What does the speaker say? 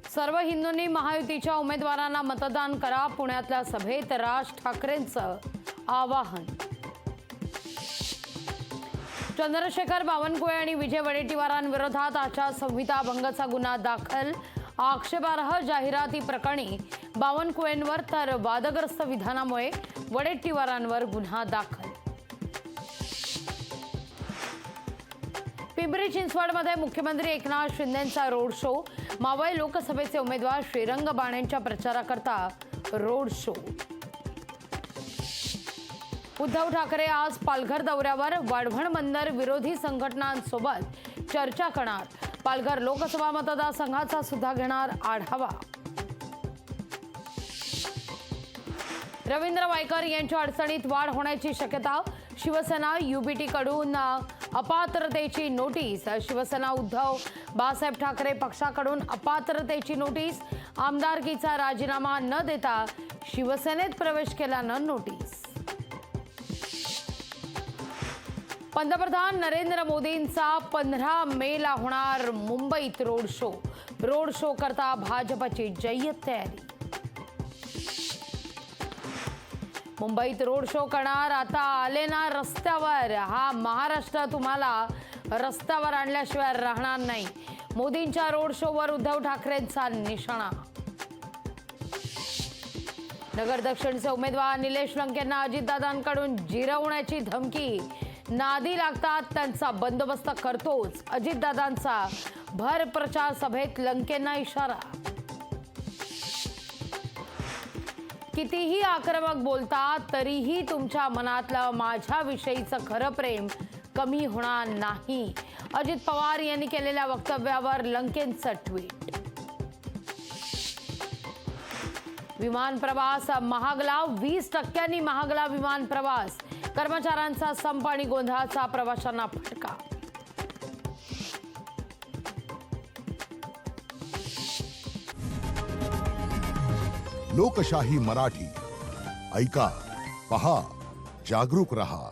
सर्व हिंदूंनी महायुतीच्या उमेदवारांना मतदान करा, पुण्यातल्या सभेत राज ठाकरेंचं आवाहन। चंद्रशेखर बावनकुळे आणि विजय वडेट्टीवारांविरोधात आचारसंहिता भंगाचा गुन्हा दाखल। आक्षेपार्ह जाहिराती प्रकरणी बावनकुळेंवर तर वादग्रस्त विधानामुळे वडेट्टीवारांवर गुन्हा दाखल। पिंपरी चिंचवडमध्ये मुख्यमंत्री एकनाथ शिंदेंचा रोड शो। मावळ लोकसभेचे उमेदवार श्रीरंग बाणेंच्या प्रचाराकरता रोड शो। उद्धव ठाकरे आज पालघर दौऱ्यावर। वाढवण बंदर विरोधी संघटनांसोबत चर्चा करणार। पालघर लोकसभा मतदारसंघाचा सुद्धा घेणार आढावा। रवींद्र वायकर यांच्या अडचणीत वाढ होण्याची शक्यता। शिवसेना युबीटी कडून अपात्रतेची नोटीस। शिवसेना उद्धव बाळासाहेब ठाकरे पक्षाकडून अपात्रतेची नोटीस। आमदारकीचा राजीनामा न देता शिवसेनेत प्रवेश केल्यानं नोटीस। पंतप्रधान नरेंद्र मोदींचा 15 मेला होणार मुंबईत रोड शो। रोड शो करता भाजपची जय्यत तयारी। मुंबईत रोड शो करणार। आता आले ना रस्त्यावर, हा महाराष्ट्र तुम्हाला रस्त्यावर आणल्याशिवाय राहणार नाही। मोदींच्या रोड शोवर उद्धव ठाकरेंचा निशाणा। नगर दक्षिणचे उमेदवार निलेश लंकेंना अजितदादांकडून जिरवण्याची धमकी। नादी लागतात त्यांचा बंदोबस्त करतोच। अजितदादांचा भर प्रचार सभेत लंकेंना इशारा। कितीही आक्रमक बोलता तरीही तुमच्या मनातलं माझ्याविषयीचं खरं प्रेम कमी होणार नाही। अजित पवार यांनी केलेल्या वक्तव्यावर लंकेंचं ट्विट। विमान प्रवास महागला। 20% महागला विमान प्रवास। कर्मचाऱ्यांचा संप आणि गोंधळाचा प्रवाशांना फटका। लोकशाही मराठी ऐका, पहा, जागरूक रहा।